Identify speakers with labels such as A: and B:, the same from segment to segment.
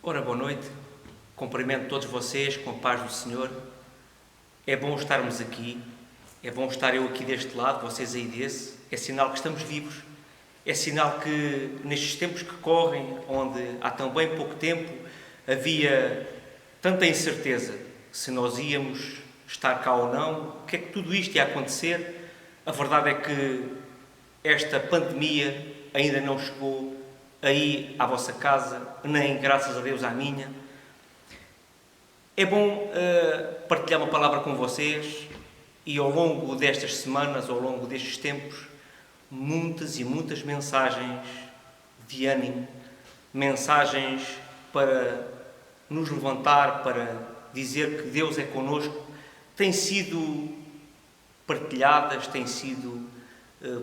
A: Ora, boa noite. Cumprimento todos vocês com a paz do Senhor. É bom estarmos aqui. É bom estar eu aqui deste lado, vocês aí desse. É sinal que estamos vivos. É sinal que nestes tempos que correm, onde há tão bem pouco tempo havia tanta incerteza se nós íamos estar cá ou não, o que é que tudo isto ia acontecer. A verdade é que esta pandemia ainda não chegou aí à vossa casa, nem, graças a Deus, à minha. É bom partilhar uma palavra com vocês e ao longo destas semanas, ao longo destes tempos, muitas e muitas mensagens de ânimo, mensagens para nos levantar, para dizer que Deus é connosco, têm sido partilhadas, têm sido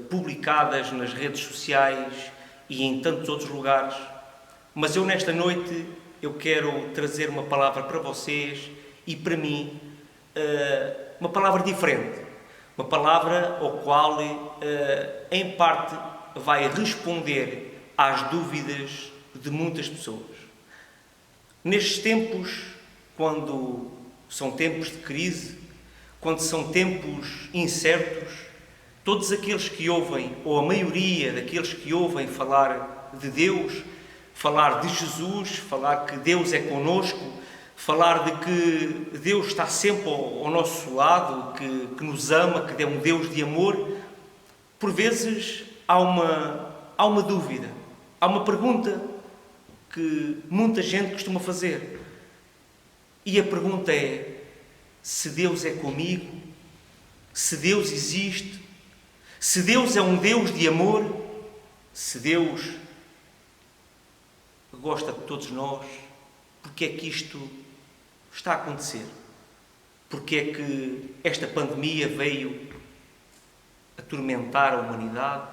A: publicadas nas redes sociais e em tantos outros lugares. Mas eu nesta noite eu quero trazer uma palavra para vocês e para mim, uma palavra diferente, uma palavra ao qual em parte vai responder às dúvidas de muitas pessoas. Nestes tempos, quando são tempos de crise, quando são tempos incertos, todos aqueles que ouvem, ou a maioria daqueles que ouvem falar de Deus, falar de Jesus, falar que Deus é connosco, falar de que Deus está sempre ao nosso lado, que nos ama, que é um Deus de amor, por vezes há uma dúvida, há uma pergunta que muita gente costuma fazer. E a pergunta é: se Deus é comigo, se Deus existe, se Deus é um Deus de amor, se Deus gosta de todos nós, porque é que isto está a acontecer? Porque é que esta pandemia veio atormentar a humanidade?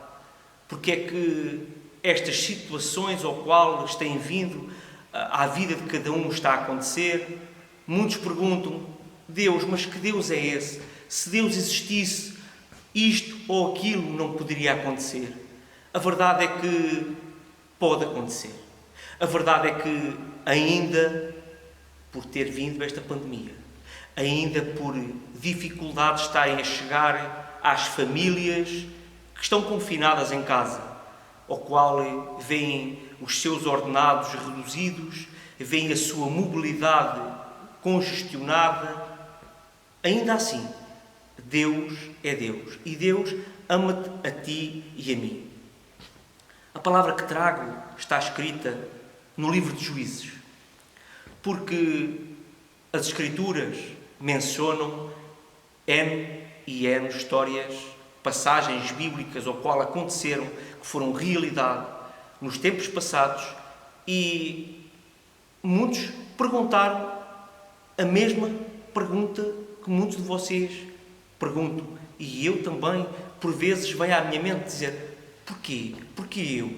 A: Porque é que estas situações ao qual têm vindo à vida de cada um está a acontecer? Muitos perguntam: Deus, mas que Deus é esse? Se Deus existisse, isto ou aquilo não poderia acontecer. A verdade é que pode acontecer. A verdade é que ainda por ter vindo esta pandemia, ainda por dificuldades estarem a chegar às famílias que estão confinadas em casa, ao qual veem os seus ordenados reduzidos, veem a sua mobilidade congestionada, ainda assim, Deus é Deus e Deus ama-te a ti e a mim. A palavra que trago está escrita no livro de Juízes, porque as Escrituras mencionam N e N histórias, passagens bíblicas ao qual aconteceram, que foram realidade nos tempos passados, e muitos perguntaram a mesma pergunta que muitos de vocês perguntam, e eu também, por vezes, vem à minha mente dizer: porquê? Porquê eu?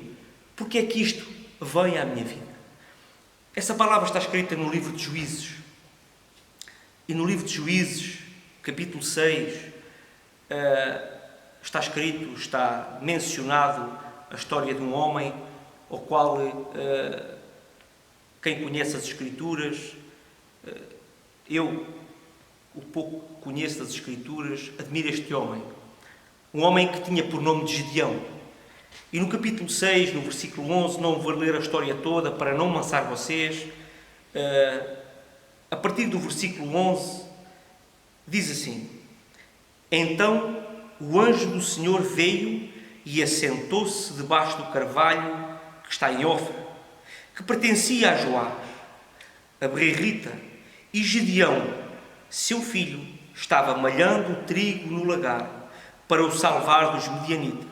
A: Porquê é que isto vem à minha vida? Essa palavra está escrita no livro de Juízes. E no livro de Juízes, capítulo 6, está escrito, está mencionado a história de um homem ao qual quem conhece as Escrituras, eu, o pouco que conheço das Escrituras, admiro este homem. Um homem que tinha por nome de Gedeão. E no capítulo 6, no versículo 11, não vou ler a história toda para não amansar vocês, a partir do versículo 11, diz assim: Então o anjo do Senhor veio e assentou-se debaixo do carvalho que está em Ofra, que pertencia a Joás, a Berrita, e Gedeão, seu filho, estava malhando o trigo no lagar para o salvar dos medianitas.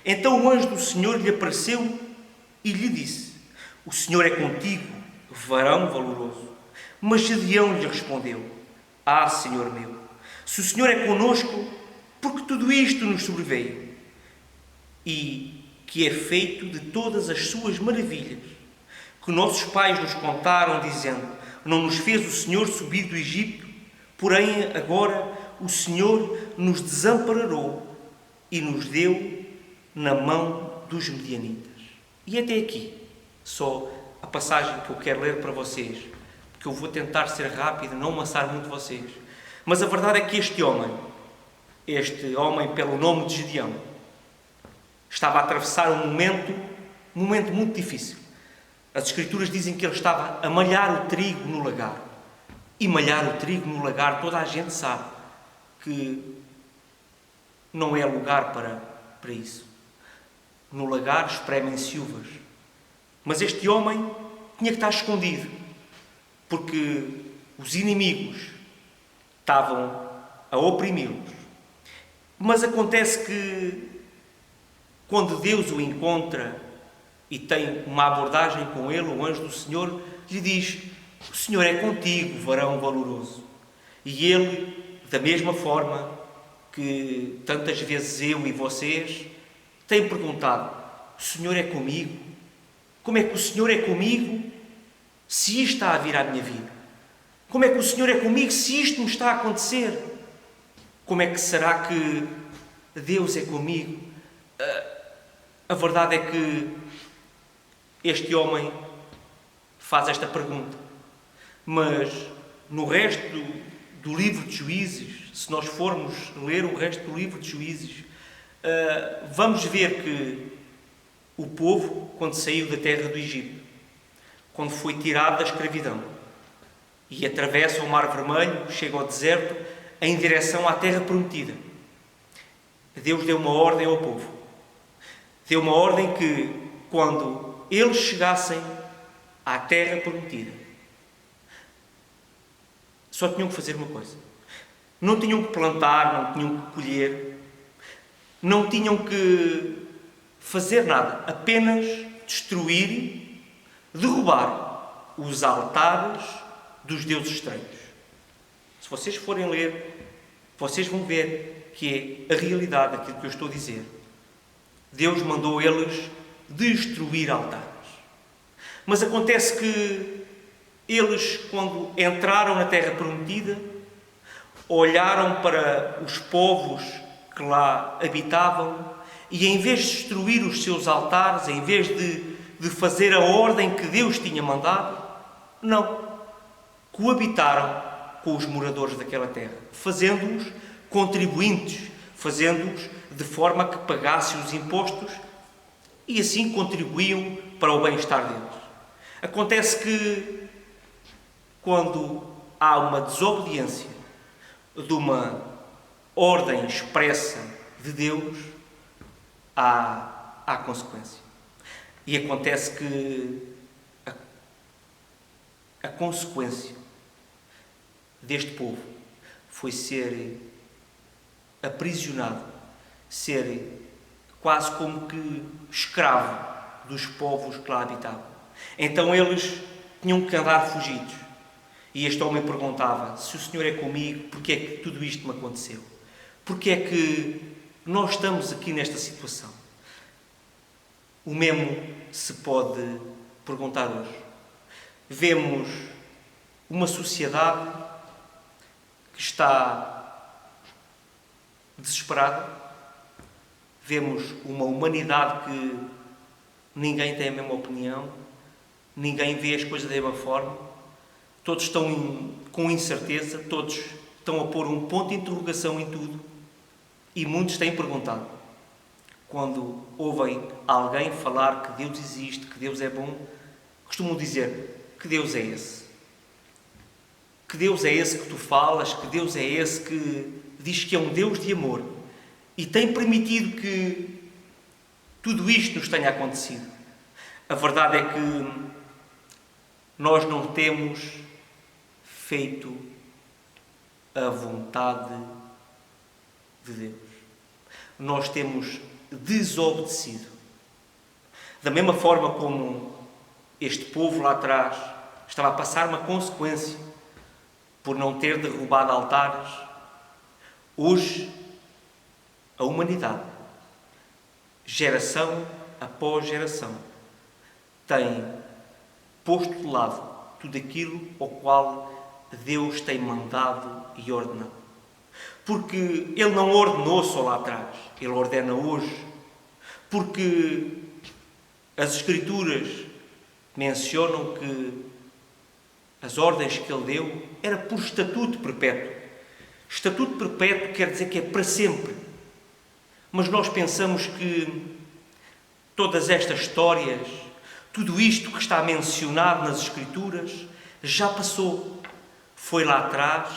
A: Então o anjo do Senhor lhe apareceu e lhe disse: O Senhor é contigo, varão valoroso. Mas Gedeão lhe respondeu: Ah, Senhor meu, se o Senhor é conosco, porque tudo isto nos sobreveio? E que é feito de todas as suas maravilhas, que nossos pais nos contaram, dizendo: Não nos fez o Senhor subir do Egito, porém agora o Senhor nos desamparou e nos deu na mão dos medianitas. E até aqui, só a passagem que eu quero ler para vocês, porque eu vou tentar ser rápido, não amassar muito vocês. Mas a verdade é que este homem pelo nome de Gedeão, estava a atravessar um momento muito difícil. As Escrituras dizem que ele estava a malhar o trigo no lagar. E malhar o trigo no lagar, toda a gente sabe que não é lugar para isso. No lagar espremem-se uvas. Mas este homem tinha que estar escondido, porque os inimigos estavam a oprimi-los. Mas acontece que, quando Deus o encontra e tem uma abordagem com ele, o anjo do Senhor lhe diz: o Senhor é contigo, varão valoroso. E ele, da mesma forma que tantas vezes eu e vocês, tem perguntado: o Senhor é comigo? Como é que o Senhor é comigo se isto está a vir à minha vida? Como é que o Senhor é comigo se isto me está a acontecer? Como é que será que Deus é comigo? A verdade é que este homem faz esta pergunta. Mas no resto do livro de Juízes, se nós formos ler o resto do livro de Juízes, vamos ver que o povo, quando saiu da terra do Egito, quando foi tirado da escravidão e atravessa o Mar Vermelho, chega ao deserto, em direção à terra prometida, Deus deu uma ordem ao povo. Deu uma ordem que, quando eles chegassem à terra prometida, só tinham que fazer uma coisa. Não tinham que plantar, não tinham que colher, não tinham que fazer nada, apenas destruir, derrubar os altares dos deuses estranhos. Se vocês forem ler, vocês vão ver que é a realidade daquilo que eu estou a dizer. Deus mandou eles destruir altares. Mas acontece que eles, quando entraram na terra prometida, olharam para os povos que lá habitavam e, em vez de destruir os seus altares, em vez de fazer a ordem que Deus tinha mandado, não. Coabitaram com os moradores daquela terra, fazendo-os contribuintes, fazendo-os de forma que pagassem os impostos e assim contribuíam para o bem-estar deles. Acontece que, quando há uma desobediência de uma ordem expressa de Deus, há consequência. E acontece que a consequência deste povo foi ser aprisionado, ser quase como que escravo dos povos que lá habitavam. Então eles tinham que andar fugidos. E este homem perguntava: se o Senhor é comigo, porquê é que tudo isto me aconteceu? Porquê é que nós estamos aqui nesta situação? O mesmo se pode perguntar hoje. Vemos uma sociedade que está desesperada. Vemos uma humanidade que ninguém tem a mesma opinião, ninguém vê as coisas da mesma forma, todos estão com incerteza, todos estão a pôr um ponto de interrogação em tudo. E muitos têm perguntado, quando ouvem alguém falar que Deus existe, que Deus é bom, costumam dizer: que Deus é esse? Que Deus é esse que tu falas? Que Deus é esse que diz que é um Deus de amor e tem permitido que tudo isto nos tenha acontecido? A verdade é que nós não temos feito a vontade de Deus. Nós temos desobedecido. Da mesma forma como este povo lá atrás estava a passar uma consequência por não ter derrubado altares, hoje a humanidade, geração após geração, tem posto de lado tudo aquilo ao qual Deus tem mandado e ordenado. Porque Ele não ordenou só lá atrás, Ele ordena hoje. Porque as Escrituras mencionam que as ordens que ele deu era por estatuto perpétuo. Estatuto perpétuo quer dizer que é para sempre. Mas nós pensamos que todas estas histórias, tudo isto que está mencionado nas Escrituras, já passou. Foi lá atrás,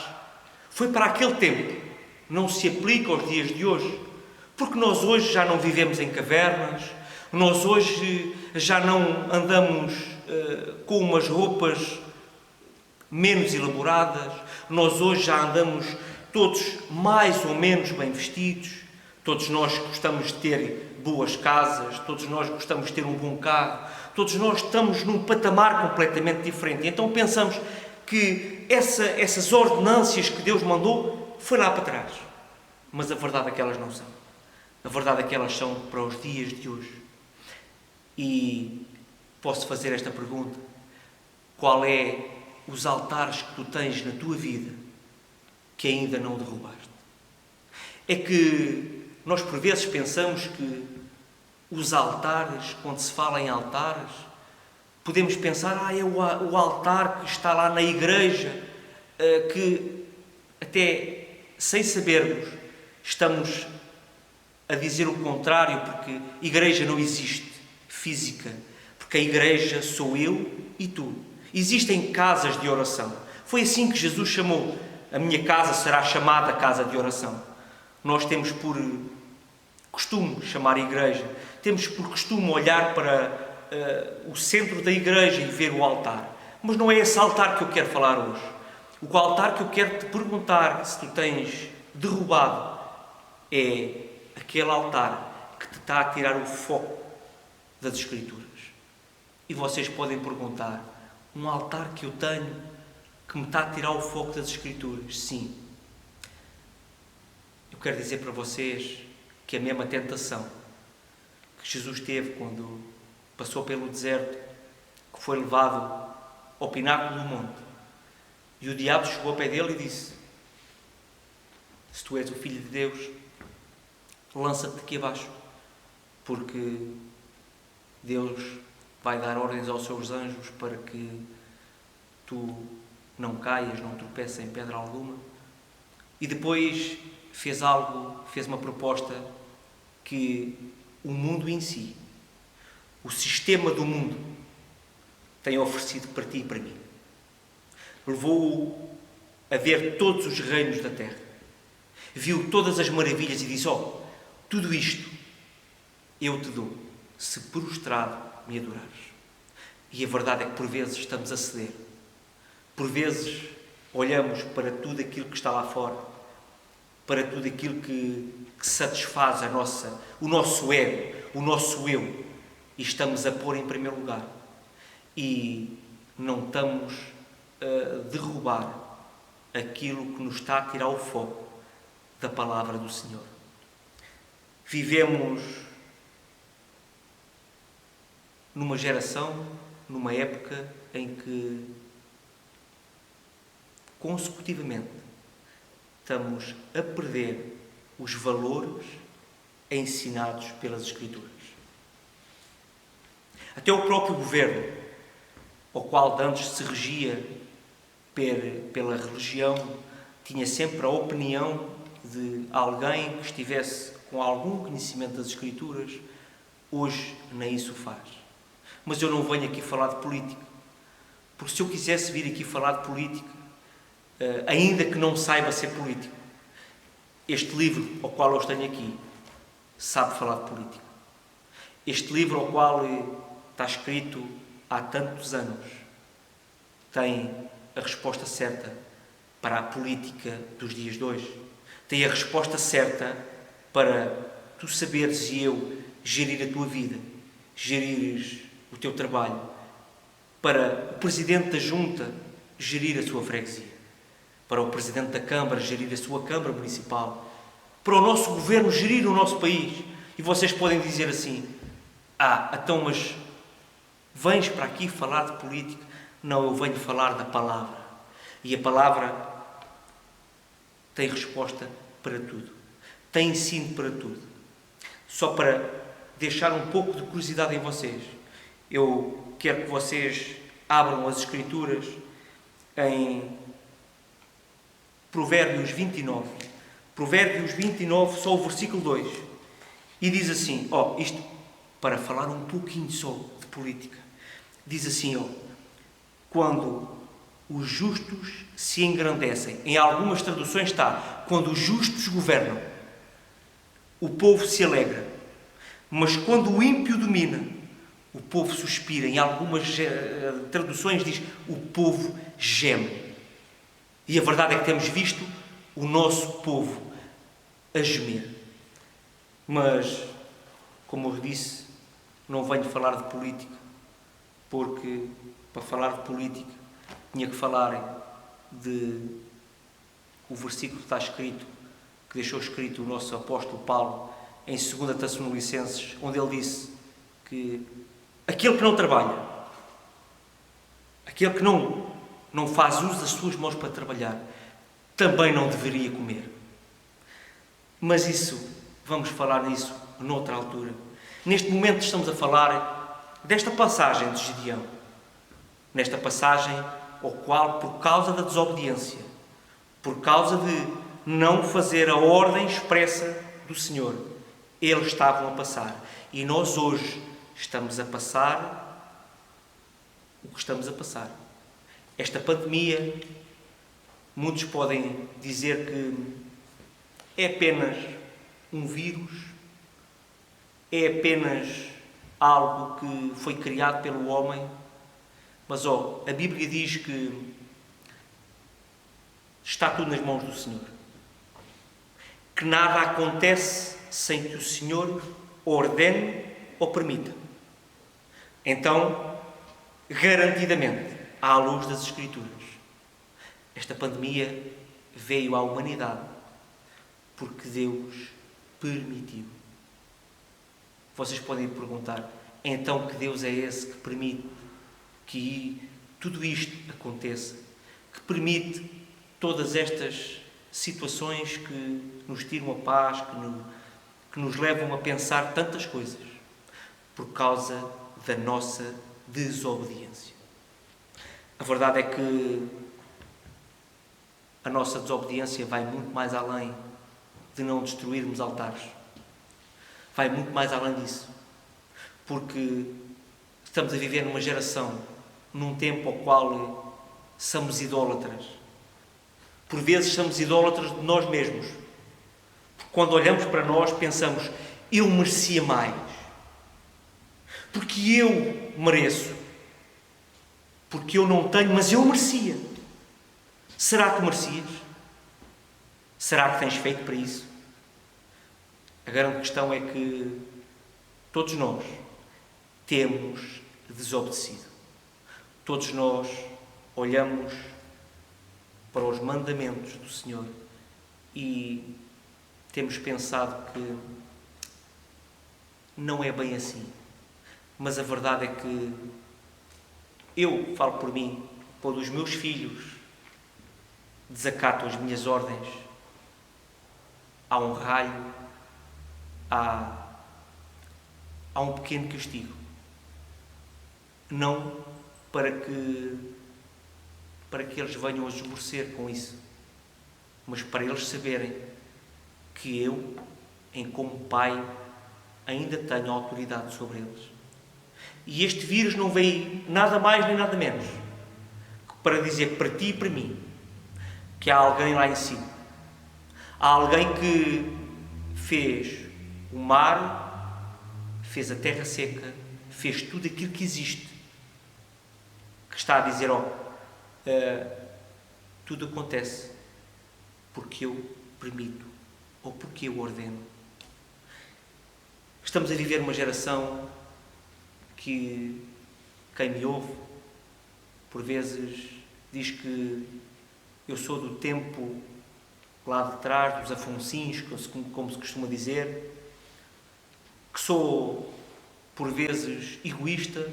A: foi para aquele tempo. Não se aplica aos dias de hoje. Porque nós hoje já não vivemos em cavernas, nós hoje já não andamos com umas roupas menos elaboradas, nós hoje já andamos todos mais ou menos bem vestidos, todos nós gostamos de ter boas casas, todos nós gostamos de ter um bom carro, todos nós estamos num patamar completamente diferente. Então pensamos que essas ordenâncias que Deus mandou foi lá para trás. Mas a verdade é que elas não são. A verdade é que elas são para os dias de hoje. E posso fazer esta pergunta: qual é os altares que tu tens na tua vida que ainda não derrubaste? É que nós por vezes pensamos que os altares, quando se fala em altares, podemos pensar, é o altar que está lá na igreja, que até sem sabermos estamos a dizer o contrário, porque igreja não existe física, porque a igreja sou eu e tu. Existem casas de oração. Foi assim que Jesus chamou. A minha casa será chamada casa de oração. Nós temos por costume chamar a igreja, temos por costume olhar para o centro da igreja e ver o altar. Mas não é esse altar que eu quero falar hoje. O altar que eu quero te perguntar se tu tens derrubado é aquele altar que te está a tirar o foco das Escrituras. E vocês podem perguntar: um altar que eu tenho que me está a tirar o foco das Escrituras? Sim. Eu quero dizer para vocês que a mesma tentação que Jesus teve quando passou pelo deserto, que foi levado ao pináculo do monte, e o diabo chegou ao pé dele e disse: se tu és o Filho de Deus, lança-te aqui abaixo, porque Deus vai dar ordens aos seus anjos para que tu não caias, não tropeces em pedra alguma. E depois fez uma proposta que o mundo em si, o sistema do mundo, tem oferecido para ti e para mim. Levou-o a ver todos os reinos da terra, viu todas as maravilhas e disse: tudo isto eu te dou, se prostrado me adorares. E a verdade é que por vezes estamos a ceder. Por vezes olhamos para tudo aquilo que está lá fora, para tudo aquilo que satisfaz o nosso ego, o nosso eu, e estamos a pôr em primeiro lugar. E não estamos a derrubar aquilo que nos está a tirar o foco da palavra do Senhor. Vivemos numa geração, numa época em que consecutivamente estamos a perder os valores ensinados pelas Escrituras. Até o próprio governo, ao qual antes se regia pela religião, tinha sempre a opinião de alguém que estivesse com algum conhecimento das Escrituras. Hoje nem isso faz. Mas eu não venho aqui falar de política, porque se eu quisesse vir aqui falar de política, ainda que não saiba ser político, este livro ao qual eu tenho aqui sabe falar de política. Este livro ao qual está escrito há tantos anos tem a resposta certa para a política dos dias de hoje. Tem a resposta certa para tu saberes e eu gerir a tua vida, gerires o teu trabalho, para o Presidente da Junta gerir a sua freguesia, para o Presidente da Câmara gerir a sua Câmara Municipal, para o nosso Governo gerir o nosso país. E vocês podem dizer assim: então, mas vens para aqui falar de política? Não, eu venho falar da palavra. E a palavra tem resposta para tudo, tem ensino para tudo. Só para deixar um pouco de curiosidade em vocês, Eu quero que vocês abram as Escrituras em Provérbios 29. Provérbios 29, só o versículo 2. E diz assim, isto para falar um pouquinho só de política. Diz assim, quando os justos se engrandecem. Em algumas traduções está, quando os justos governam, o povo se alegra. Mas quando o ímpio domina, o povo suspira. Em algumas traduções diz, o povo geme. E a verdade é que temos visto o nosso povo a gemer. Mas, como eu disse, não venho falar de política, porque para falar de política tinha que falar de o versículo que está escrito, que deixou escrito o nosso apóstolo Paulo em 2 Tessalonicenses, onde ele disse que aquele que não trabalha, aquele que não faz uso das suas mãos para trabalhar, também não deveria comer. Mas isso, vamos falar nisso noutra altura. Neste momento estamos a falar desta passagem de Gideão. Nesta passagem ao qual, por causa da desobediência, por causa de não fazer a ordem expressa do Senhor, eles estavam a passar. E nós hoje estamos a passar o que estamos a passar. Esta pandemia, muitos podem dizer que é apenas um vírus, é apenas algo que foi criado pelo homem, mas a Bíblia diz que está tudo nas mãos do Senhor. Que nada acontece sem que o Senhor ordene ou permita. Então, garantidamente, à luz das Escrituras, esta pandemia veio à humanidade porque Deus permitiu. Vocês podem perguntar, então que Deus é esse que permite que tudo isto aconteça? Que permite todas estas situações que nos tiram a paz, que nos levam a pensar tantas coisas? Por causa da nossa desobediência. A verdade é que a nossa desobediência vai muito mais além de não destruirmos altares. Vai muito mais além disso. Porque estamos a viver numa geração, num tempo ao qual somos idólatras. Por vezes somos idólatras de nós mesmos. Porque quando olhamos para nós pensamos, eu merecia mais. Porque eu mereço. Porque eu não tenho, mas eu merecia. Será que merecias? Será que tens feito para isso? A grande questão é que todos nós temos desobedecido. Todos nós olhamos para os mandamentos do Senhor e temos pensado que não é bem assim. Mas a verdade é que eu falo por mim, quando os meus filhos desacatam as minhas ordens, há um raio, há um pequeno castigo. Não para que eles venham a esmorecer com isso, mas para eles saberem que eu, como pai, ainda tenho autoridade sobre eles. E este vírus não veio nada mais nem nada menos que para dizer para ti e para mim que há alguém lá em cima. Há alguém que fez o mar, fez a terra seca, fez tudo aquilo que existe. Que está a dizer, tudo acontece porque eu permito ou porque eu ordeno. Estamos a viver uma geração que quem me ouve, por vezes, diz que eu sou do tempo lá de trás, dos Afonsins, como se costuma dizer, que sou, por vezes, egoísta,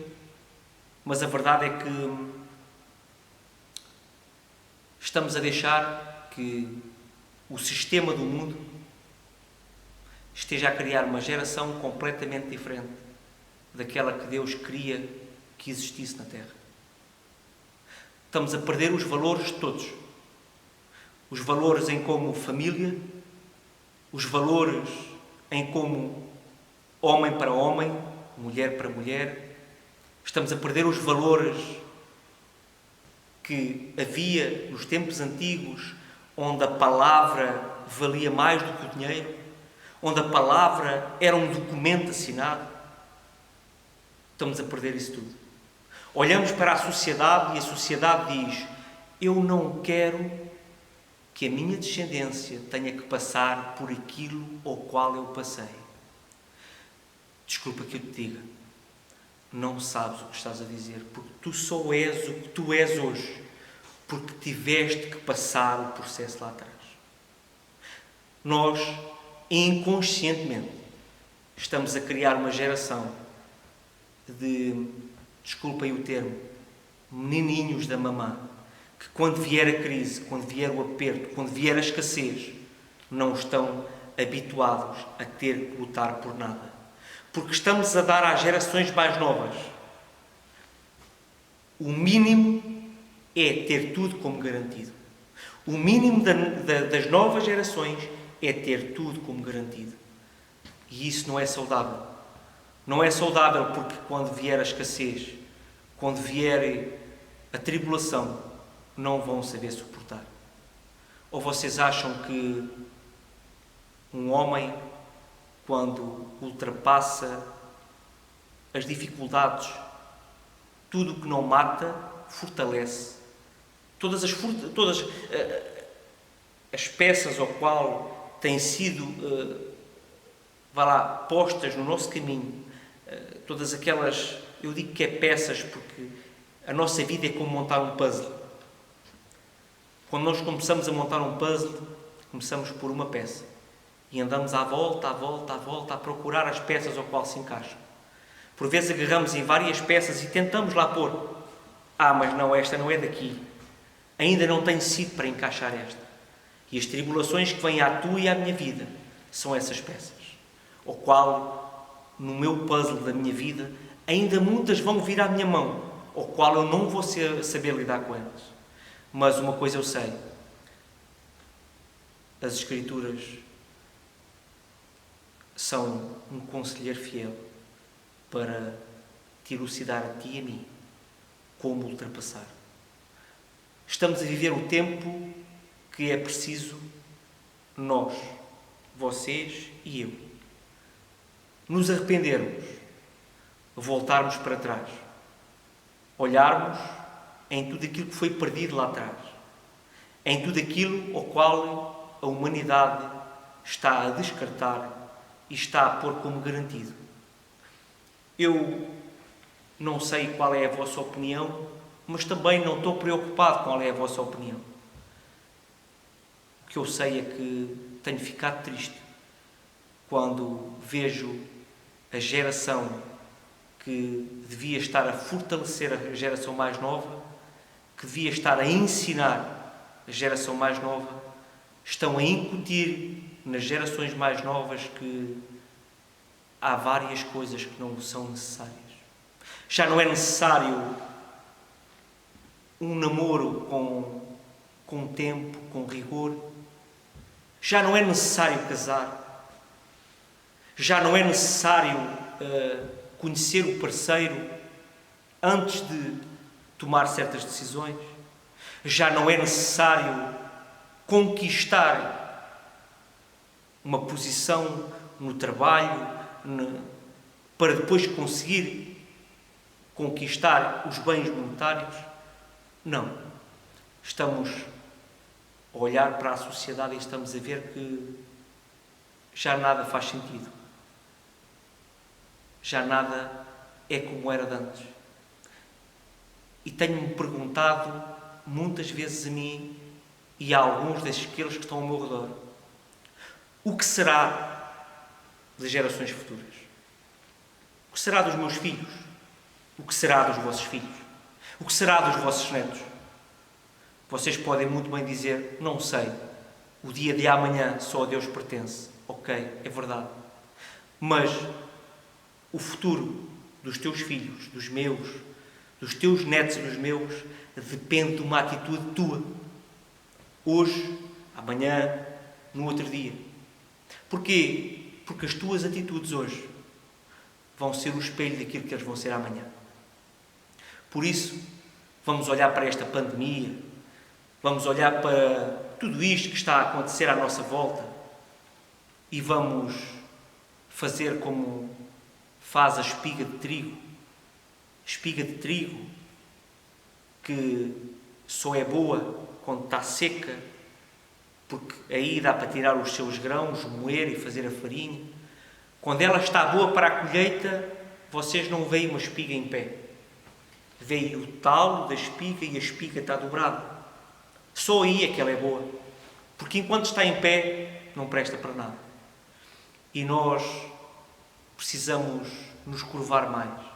A: mas a verdade é que estamos a deixar que o sistema do mundo esteja a criar uma geração completamente diferente daquela que Deus queria que existisse na Terra. Estamos a perder os valores todos. Os valores em como família, os valores em como homem para homem, mulher para mulher. Estamos a perder os valores que havia nos tempos antigos, onde a palavra valia mais do que o dinheiro, onde a palavra era um documento assinado. Estamos a perder isso tudo. Olhamos para a sociedade e a sociedade diz: eu não quero que a minha descendência tenha que passar por aquilo ao qual eu passei. Desculpa que eu te diga, não sabes o que estás a dizer, porque tu só és o que tu és hoje, porque tiveste que passar o processo lá atrás. Nós, inconscientemente, estamos a criar uma geração de, desculpem o termo, menininhos da mamã, que quando vier a crise, quando vier o aperto, quando vier a escassez, não estão habituados a ter que lutar por nada. Porque estamos a dar às gerações mais novas o mínimo é ter tudo como garantido. O mínimo das novas gerações é ter tudo como garantido. E isso não é saudável. Não é saudável porque quando vier a escassez, quando vier a tribulação, não vão saber suportar. Ou vocês acham que um homem, quando ultrapassa as dificuldades, tudo o que não mata, fortalece. Todas as peças ao qual têm sido postas no nosso caminho, todas aquelas, eu digo que é peças porque a nossa vida é como montar um puzzle. Quando nós começamos a montar um puzzle, começamos por uma peça e andamos à volta, a procurar as peças ao qual se encaixam. Por vezes agarramos em várias peças e tentamos lá pôr. Mas não, esta não é daqui. Ainda não tem sido para encaixar esta. E as tribulações que vêm à tua e à minha vida são essas peças, ao qual, no meu puzzle da minha vida, ainda muitas vão vir à minha mão, ao qual eu não vou saber lidar com elas. Mas uma coisa eu sei, as Escrituras são um conselheiro fiel para te elucidar a ti e a mim como ultrapassar. Estamos a viver o tempo que é preciso nós, vocês e eu, nos arrependermos, voltarmos para trás, olharmos em tudo aquilo que foi perdido lá atrás, em tudo aquilo ao qual a humanidade está a descartar e está a pôr como garantido. Eu não sei qual é a vossa opinião, mas também não estou preocupado com qual é a vossa opinião. O que eu sei é que tenho ficado triste quando vejo a geração que devia estar a fortalecer a geração mais nova, que devia estar a ensinar a geração mais nova, estão a incutir nas gerações mais novas que há várias coisas que não são necessárias. Já não é necessário um namoro com tempo, com rigor. Já não é necessário casar. Já não é necessário conhecer o parceiro antes de tomar certas decisões. Já não é necessário conquistar uma posição no trabalho para depois conseguir conquistar os bens monetários. Não. Estamos a olhar para a sociedade e estamos a ver que já nada faz sentido. Já nada é como era de antes. E tenho-me perguntado muitas vezes a mim e a alguns daqueles que estão ao meu redor: o que será das gerações futuras? O que será dos meus filhos? O que será dos vossos filhos? O que será dos vossos netos? Vocês podem muito bem dizer: não sei, o dia de amanhã só a Deus pertence. Ok, é verdade. Mas o futuro dos teus filhos, dos meus, dos teus netos e dos meus, depende de uma atitude tua. Hoje, amanhã, no outro dia. Porquê? Porque as tuas atitudes hoje vão ser o espelho daquilo que eles vão ser amanhã. Por isso, vamos olhar para esta pandemia, vamos olhar para tudo isto que está a acontecer à nossa volta e vamos fazer como faz a espiga de trigo. Espiga de trigo que só é boa quando está seca, porque aí dá para tirar os seus grãos, moer e fazer a farinha. Quando ela está boa para a colheita, vocês não veem uma espiga em pé. Veem o talo da espiga e a espiga está dobrada. Só aí é que ela é boa. Porque enquanto está em pé, não presta para nada. E nós precisamos nos curvar mais.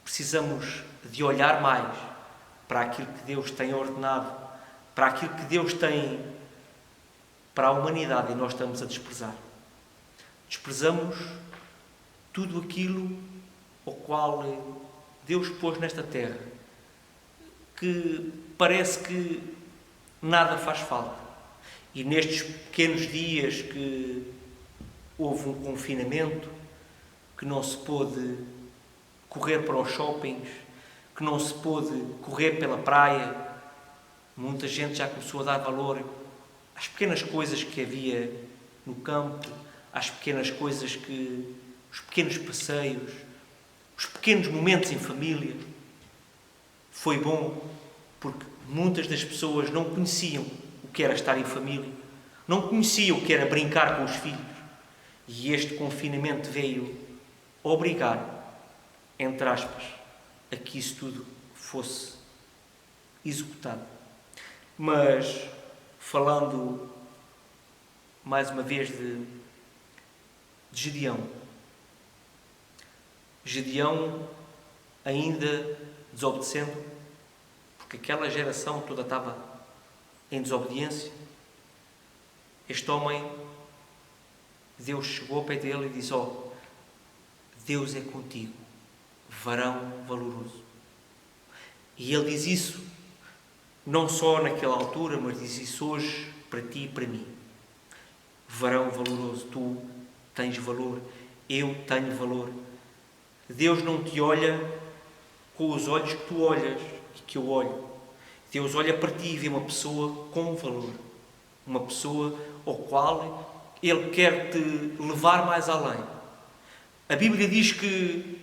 A: Precisamos de olhar mais para aquilo que Deus tem ordenado, para aquilo que Deus tem para a humanidade e nós estamos a desprezar. Desprezamos tudo aquilo ao qual Deus pôs nesta terra, que parece que nada faz falta. E nestes pequenos dias que houve um confinamento, que não se pôde correr para os shoppings, que não se pôde correr pela praia, muita gente já começou a dar valor às pequenas coisas que havia no campo, às pequenas coisas os pequenos passeios, os pequenos momentos em família. Foi bom porque muitas das pessoas não conheciam o que era estar em família, não conheciam o que era brincar com os filhos. E este confinamento veio obrigar, entre aspas, a que isso tudo fosse executado. Mas, falando mais uma vez de Gedeão. Gedeão ainda desobedecendo, porque aquela geração toda estava em desobediência. Este homem, Deus chegou ao pé dele e disse: Deus é contigo, varão valoroso. E ele diz isso não só naquela altura, mas diz isso hoje para ti e para mim. Varão valoroso, tu tens valor, eu tenho valor. Deus não te olha com os olhos que tu olhas e que eu olho. Deus olha para ti e vê uma pessoa com valor, uma pessoa ao qual Ele quer te levar mais além. A Bíblia diz que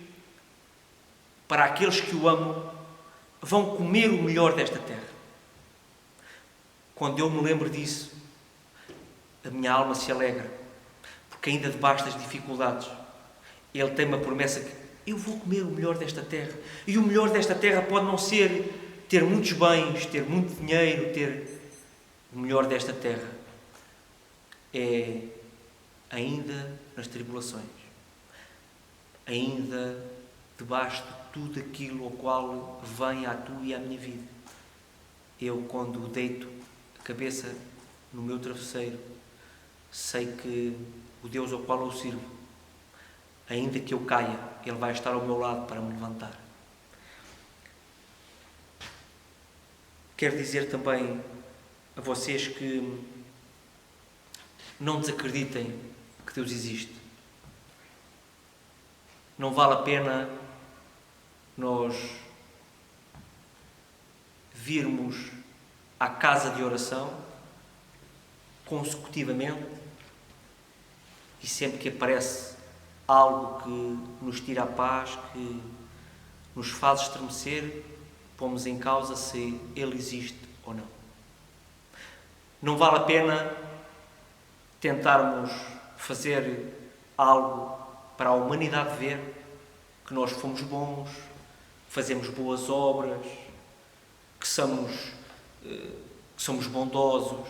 A: para aqueles que o amam vão comer o melhor desta terra. Quando eu me lembro disso, a minha alma se alegra, porque ainda debaixo das dificuldades, Ele tem uma promessa que eu vou comer o melhor desta terra. E o melhor desta terra pode não ser ter muitos bens, ter muito dinheiro, o melhor desta terra é ainda nas tribulações, ainda debaixo de tudo aquilo ao qual vem à tua e à minha vida. Eu, quando deito a cabeça no meu travesseiro, sei que o Deus ao qual eu sirvo, ainda que eu caia, Ele vai estar ao meu lado para me levantar. Quero dizer também a vocês que não desacreditem que Deus existe. Não vale a pena nós virmos à casa de oração consecutivamente e sempre que aparece algo que nos tira a paz, que nos faz estremecer, pomos em causa se Ele existe ou não. Não vale a pena tentarmos fazer algo para a humanidade ver que nós fomos bons, fazemos boas obras, que somos bondosos,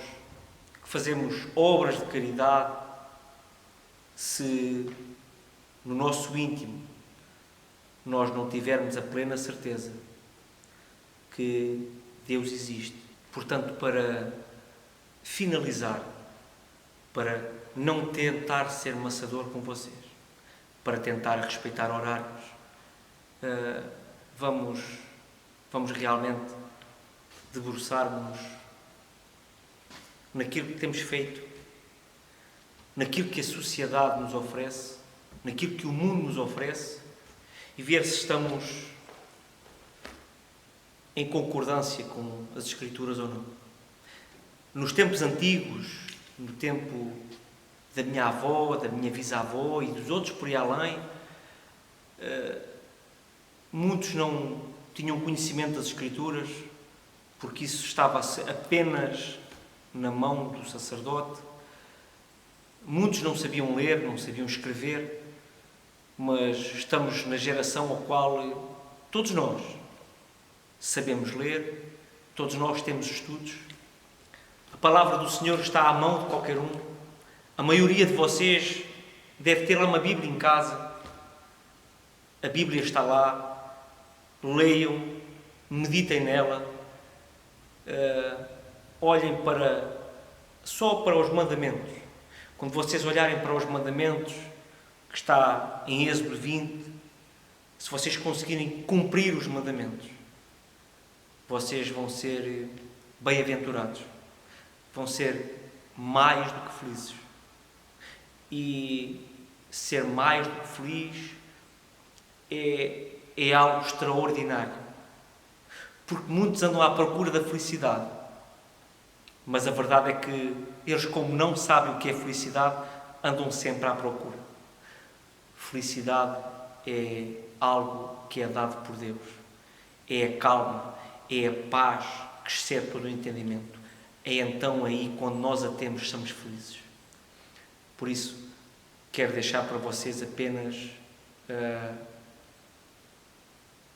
A: que fazemos obras de caridade, se no nosso íntimo nós não tivermos a plena certeza que Deus existe. Portanto, para finalizar, para não tentar ser maçador com vocês, para tentar respeitar horários, vamos vamos realmente debruçar-nos naquilo que temos feito, naquilo que a sociedade nos oferece, naquilo que o mundo nos oferece e ver se estamos em concordância com as Escrituras ou não. Nos tempos antigos, no tempo da minha avó, da minha bisavó e dos outros por aí além, muitos não tinham conhecimento das Escrituras, porque isso estava apenas na mão do sacerdote. Muitos não sabiam ler, não sabiam escrever, mas estamos na geração a qual todos nós sabemos ler, todos nós temos estudos. A palavra do Senhor está à mão de qualquer um. A maioria de vocês deve ter lá uma Bíblia em casa. A Bíblia está lá. Leiam, meditem nela. Olhem só para os mandamentos. Quando vocês olharem para os mandamentos, que está em Êxodo 20, se vocês conseguirem cumprir os mandamentos, vocês vão ser bem-aventurados. Vão ser mais do que felizes. E ser mais do que feliz é algo extraordinário. Porque muitos andam à procura da felicidade. Mas a verdade é que eles, como não sabem o que é felicidade, andam sempre à procura. Felicidade é algo que é dado por Deus. É a calma, é a paz que excede todo o entendimento. É então aí, quando nós a temos, somos felizes. Por isso, quero deixar para vocês apenas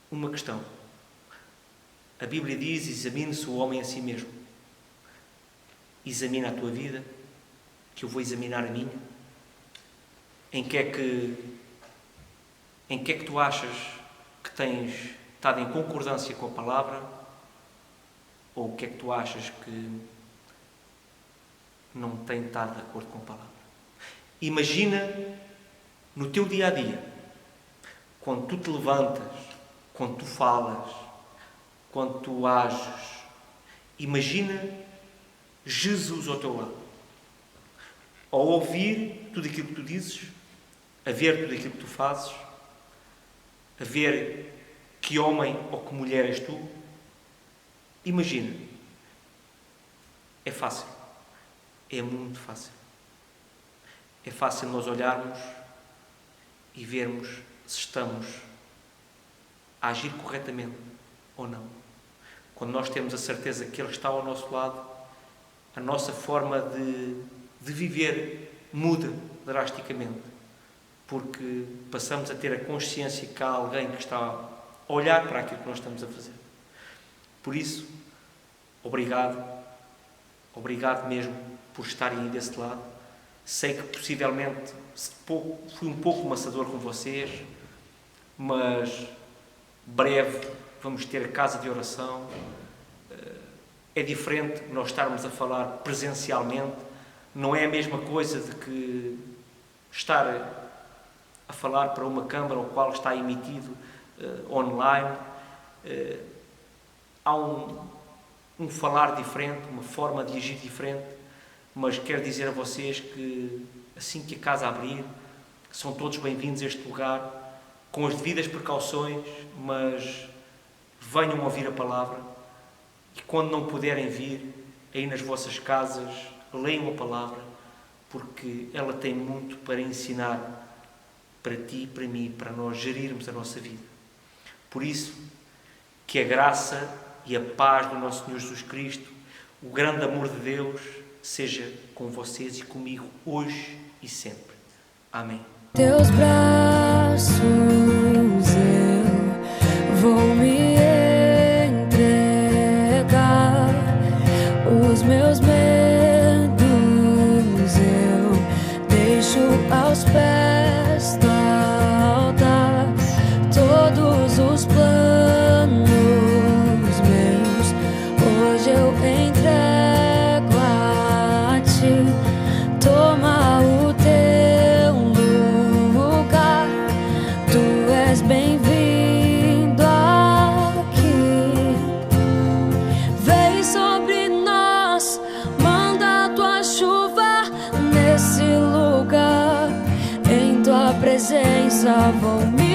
A: uma questão. A Bíblia diz: examine-se o homem a si mesmo. Examina a tua vida, que eu vou examinar a minha. Em que é que tu achas que tens estado em concordância com a palavra? Ou o que é que tu achas que não tem estado de acordo com a palavra? Imagina no teu dia-a-dia, quando tu te levantas, quando tu falas, quando tu ages, imagina Jesus ao teu lado. Ao ouvir tudo aquilo que tu dizes, a ver tudo aquilo que tu fazes, a ver que homem ou que mulher és tu, imagina. É fácil. É muito fácil. É fácil nós olharmos e vermos se estamos a agir corretamente ou não. Quando nós temos a certeza que Ele está ao nosso lado, a nossa forma de viver muda drasticamente, porque passamos a ter a consciência que há alguém que está a olhar para aquilo que nós estamos a fazer. Por isso, obrigado mesmo por estarem aí desse lado. Sei que possivelmente fui um pouco maçador com vocês, mas breve vamos ter a casa de oração. É diferente nós estarmos a falar presencialmente, não é a mesma coisa de que estar a falar para uma câmara ao qual está emitido online. Há um falar diferente, uma forma de agir diferente, mas quero dizer a vocês que assim que a casa abrir, são todos bem-vindos a este lugar, com as devidas precauções, mas venham ouvir a palavra. E quando não puderem vir, aí nas vossas casas, leiam a palavra, porque ela tem muito para ensinar para ti, para mim, para nós gerirmos a nossa vida. Por isso, que a graça e a paz do nosso Senhor Jesus Cristo, o grande amor de Deus, seja com vocês e comigo, hoje e sempre. Amém.
B: Teus braços eu vou me entregar, os meus medos eu deixo aos pés do altar, todos os planos meus hoje eu entrego a ti. Toma o teu lugar, tu és bem-vindo pressa vou me